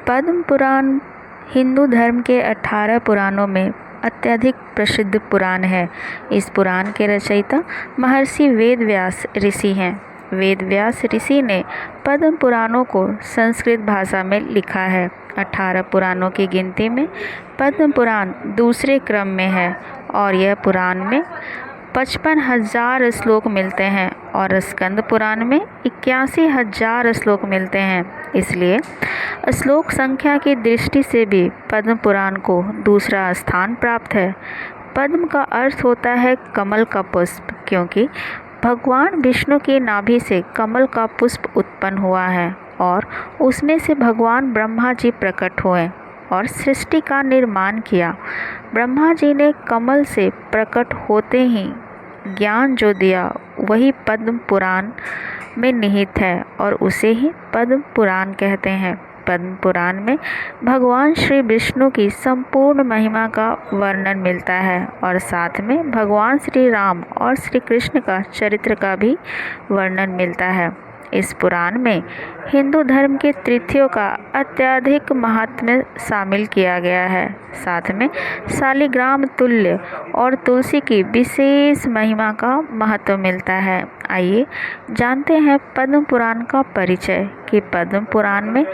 पद्म पुराण हिंदू धर्म के 18 पुराणों में अत्यधिक प्रसिद्ध पुराण है। इस पुराण के रचयिता महर्षि वेदव्यास ऋषि हैं। वेदव्यास ऋषि ने पद्म पुराणों को संस्कृत भाषा में लिखा है। 18 पुराणों की गिनती में पद्म पुराण दूसरे क्रम में है और यह पुराण में 55,000 श्लोक मिलते हैं और स्कंद पुराण में 81,000 श्लोक मिलते हैं। इसलिए श्लोक संख्या की दृष्टि से भी पद्म पुराण को दूसरा स्थान प्राप्त है। पद्म का अर्थ होता है कमल का पुष्प, क्योंकि भगवान विष्णु की नाभि से कमल का पुष्प उत्पन्न हुआ है और उसमें से भगवान ब्रह्मा जी प्रकट हुए और सृष्टि का निर्माण किया। ब्रह्मा जी ने कमल से प्रकट होते ही ज्ञान जो दिया वही पद्म पुराण में निहित है और उसे ही पद्म पुराण कहते हैं। पद्म पुराण में भगवान श्री विष्णु की संपूर्ण महिमा का वर्णन मिलता है और साथ में भगवान श्री राम और श्री कृष्ण का चरित्र का भी वर्णन मिलता है। इस पुराण में हिंदू धर्म के तिथियों का अत्यधिक महात्म्य शामिल किया गया है। साथ में शालिग्राम तुल्य और तुलसी की विशेष महिमा का महत्व मिलता है। आइए जानते हैं पद्म पुराण का परिचय कि पद्म पुराण में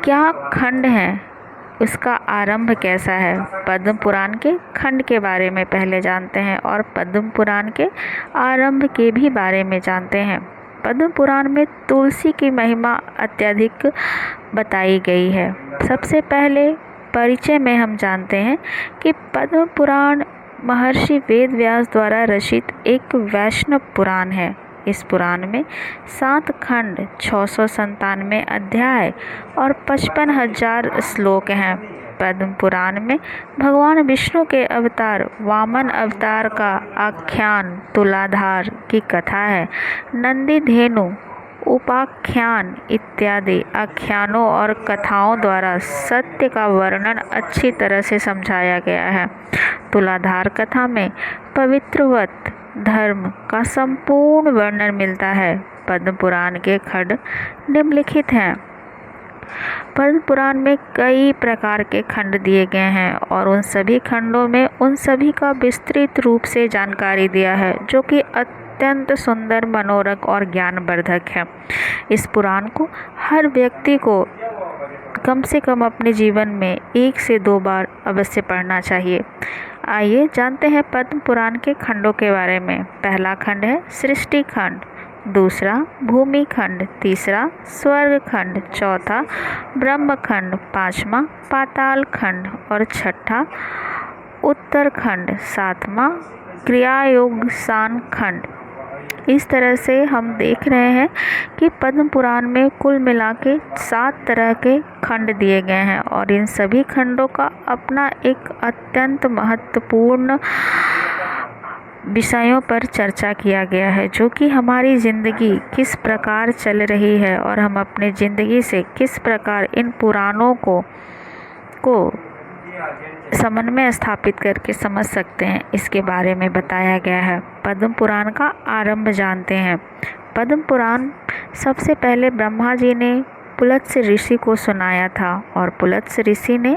क्या खंड हैं, उसका आरंभ कैसा है। पद्म पुराण के खंड के बारे में पहले जानते हैं और पद्म पुराण के आरंभ के भी बारे में जानते हैं। पद्म पुराण में तुलसी की महिमा अत्यधिक बताई गई है। सबसे पहले परिचय में हम जानते हैं कि पद्म पुराण महर्षि वेदव्यास द्वारा रचित एक वैष्णव पुराण है। इस पुराण में 7 खंड, 697 अध्याय और 55,000 श्लोक हैं। पद्म पुराण में भगवान विष्णु के अवतार वामन अवतार का आख्यान, तुलाधार की कथा है। नंदी धेनु उपाख्यान इत्यादि आख्यानों और कथाओं द्वारा सत्य का वर्णन अच्छी तरह से समझाया गया है। तुलाधार कथा में पवित्र व्रत धर्म का संपूर्ण वर्णन मिलता है। पद्म पुराण के खंड निम्नलिखित हैं। पद्म पुराण में कई प्रकार के खंड दिए गए हैं और उन सभी खंडों में उन सभी का विस्तृत रूप से जानकारी दिया है, जो कि अत्यंत सुंदर, मनोरक और ज्ञानवर्धक है। इस पुराण को हर व्यक्ति को कम से कम अपने जीवन में 1 से 2 बार अवश्य पढ़ना चाहिए। आइए जानते हैं पद्म पुराण के खंडों के बारे में। पहला खंड है सृष्टि खंड, दूसरा भूमि खंड, तीसरा स्वर्ग खंड, चौथा ब्रह्म खंड, पांचवा पाताल खंड और छठा उत्तर खंड, सातवां क्रियायोग सान खंड। इस तरह से हम देख रहे हैं कि पद्म पुराण में कुल मिला के 7 तरह के खंड दिए गए हैं और इन सभी खंडों का अपना एक अत्यंत महत्वपूर्ण विषयों पर चर्चा किया गया है, जो कि हमारी ज़िंदगी किस प्रकार चल रही है और हम अपने ज़िंदगी से किस प्रकार इन पुराणों को समन्वय स्थापित करके समझ सकते हैं, इसके बारे में बताया गया है। पद्म पुराण का आरंभ जानते हैं। पद्म पुराण सबसे पहले ब्रह्मा जी ने पुलत्स्य ऋषि को सुनाया था और पुलत्स्य ऋषि ने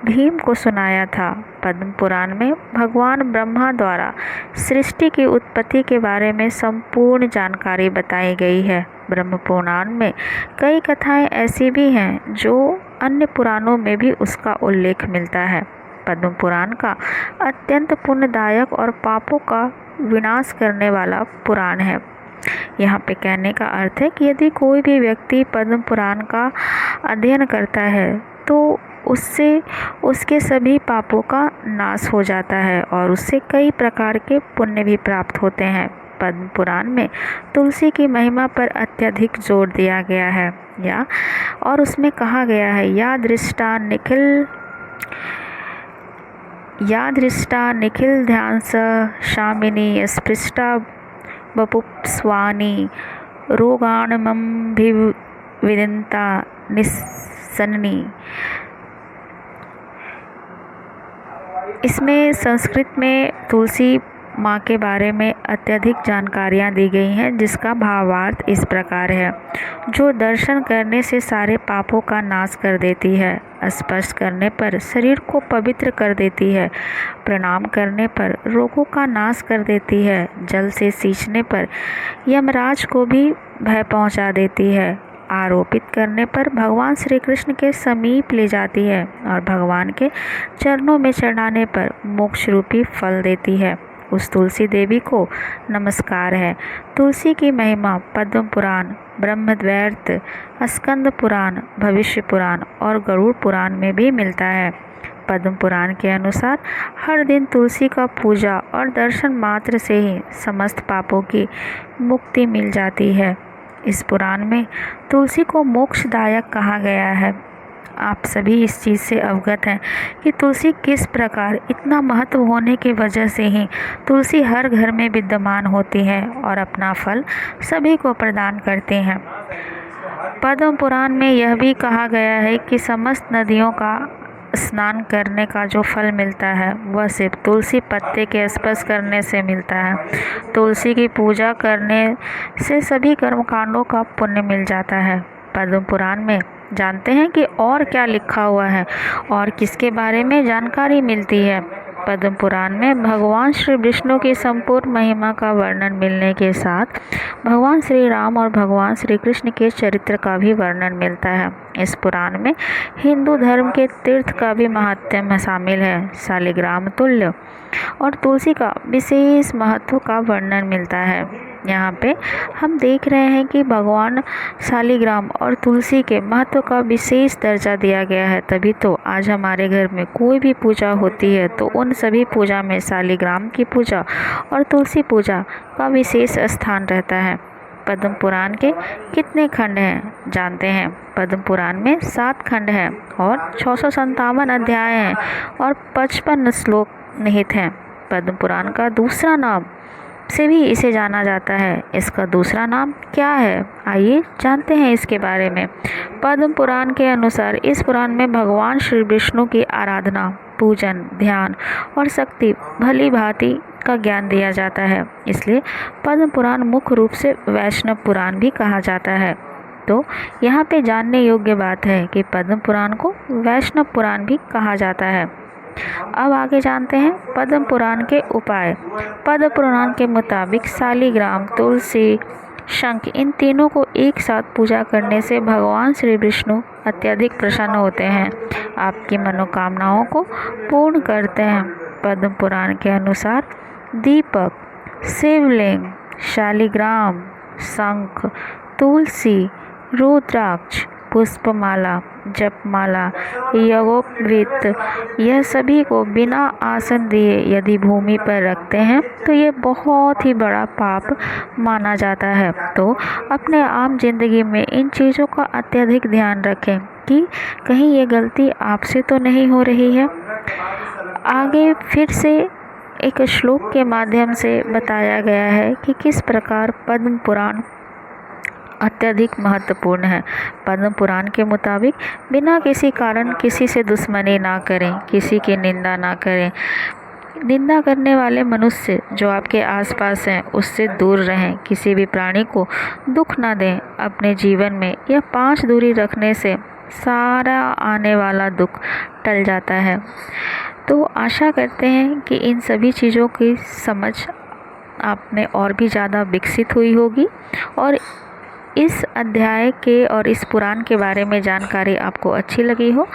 भीम को सुनाया था। पद्म पुराण में भगवान ब्रह्मा द्वारा सृष्टि की उत्पत्ति के बारे में संपूर्ण जानकारी बताई गई है। ब्रह्म पुराण में कई कथाएं ऐसी भी हैं जो अन्य पुराणों में भी उसका उल्लेख मिलता है। पद्म पुराण का अत्यंत पुण्यदायक और पापों का विनाश करने वाला पुराण है। यहाँ पे कहने का अर्थ है कि यदि कोई भी व्यक्ति पद्म पुराण का अध्ययन करता है तो उससे उसके सभी पापों का नाश हो जाता है और उससे कई प्रकार के पुण्य भी प्राप्त होते हैं। पद्म पुराण में तुलसी की महिमा पर अत्यधिक जोर दिया गया है और उसमें कहा गया है या दृष्टा निखिल ध्यान शामिनी स्पृष्टा बपुप्स्वानी रोगाणमभिविदिता निस्सननी। इसमें संस्कृत में तुलसी माँ के बारे में अत्यधिक जानकारियाँ दी गई हैं, जिसका भावार्थ इस प्रकार है। जो दर्शन करने से सारे पापों का नाश कर देती है, स्पर्श करने पर शरीर को पवित्र कर देती है, प्रणाम करने पर रोगों का नाश कर देती है, जल से सींचने पर यमराज को भी भय पहुँचा देती है, आरोपित करने पर भगवान श्री कृष्ण के समीप ले जाती है और भगवान के चरणों में चढ़ाने पर मोक्ष रूपी फल देती है। उस तुलसी देवी को नमस्कार है। तुलसी की महिमा पद्म पुराण, ब्रह्मवैवर्त, स्कंद पुराण, भविष्य पुराण और गरुड़ पुराण में भी मिलता है। पद्म पुराण के अनुसार हर दिन तुलसी का पूजा और दर्शन मात्र से ही समस्त पापों की मुक्ति मिल जाती है। इस पुराण में तुलसी को मोक्षदायक कहा गया है। आप सभी इस चीज़ से अवगत हैं कि तुलसी किस प्रकार इतना महत्व होने की वजह से ही तुलसी हर घर में विद्यमान होती है और अपना फल सभी को प्रदान करते हैं। पद्म पुराण में यह भी कहा गया है कि समस्त नदियों का स्नान करने का जो फल मिलता है वह सिर्फ तुलसी पत्ते के स्पर्श करने से मिलता है। तुलसी की पूजा करने से सभी कर्मकांडों का पुण्य मिल जाता है। पद्म पुराण में जानते हैं कि और क्या लिखा हुआ है और किसके बारे में जानकारी मिलती है। पद्म पुराण में भगवान श्री विष्णु की संपूर्ण महिमा का वर्णन मिलने के साथ भगवान श्री राम और भगवान श्री कृष्ण के चरित्र का भी वर्णन मिलता है। इस पुराण में हिंदू धर्म के तीर्थ का भी महात्म्य शामिल है। शालिग्राम तुल्य और तुलसी का विशेष महत्व का वर्णन मिलता है। यहाँ पे हम देख रहे हैं कि भगवान शालिग्राम और तुलसी के महत्व का विशेष दर्जा दिया गया है। तभी तो आज हमारे घर में कोई भी पूजा होती है तो उन सभी पूजा में शालिग्राम की पूजा और तुलसी पूजा का विशेष स्थान रहता है। पद्म पुराण के कितने खंड हैं जानते हैं? पद्म पुराण में 7 खंड हैं और 657 अध्याय हैं और 55 श्लोक निहित हैं। पद्म पुराण का दूसरा नाम से भी इसे जाना जाता है। इसका दूसरा नाम क्या है? आइए जानते हैं इसके बारे में। पद्म पुराण के अनुसार इस पुराण में भगवान श्री विष्णु की आराधना, पूजन, ध्यान और शक्ति भली भांति का ज्ञान दिया जाता है। इसलिए पद्म पुराण मुख्य रूप से वैष्णव पुराण भी कहा जाता है। तो यहाँ पे जानने योग्य बात है कि पद्म पुराण को वैष्णव पुराण भी कहा जाता है। अब आगे जानते हैं पद्म पुराण के उपाय। पद्म पुराण के मुताबिक शालिग्राम, तुलसी, शंख इन तीनों को एक साथ पूजा करने से भगवान श्री विष्णु अत्यधिक प्रसन्न होते हैं, आपकी मनोकामनाओं को पूर्ण करते हैं। पद्म पुराण के अनुसार दीपक, शिवलिंग, शालिग्राम, शंख, तुलसी, रुद्राक्ष, पुष्पमाला, जपमाला, यज्ञोपवीत यह सभी को बिना आसन दिए यदि भूमि पर रखते हैं तो ये बहुत ही बड़ा पाप माना जाता है। तो अपने आम जिंदगी में इन चीज़ों का अत्यधिक ध्यान रखें कि कहीं ये गलती आपसे तो नहीं हो रही है। आगे फिर से एक श्लोक के माध्यम से बताया गया है कि किस प्रकार पद्म पुराण अत्यधिक महत्वपूर्ण है। पद्म पुराण के मुताबिक बिना किसी कारण किसी से दुश्मनी ना करें, किसी की निंदा ना करें। निंदा करने वाले मनुष्य जो आपके आसपास हैं उससे दूर रहें, किसी भी प्राणी को दुख ना दें। अपने जीवन में यह 5 दूरी रखने से सारा आने वाला दुख टल जाता है। तो आशा करते हैं कि इन सभी चीज़ों की समझ आप में और भी ज़्यादा विकसित हुई होगी और इस अध्याय के और इस पुराण के बारे में जानकारी आपको अच्छी लगी हो।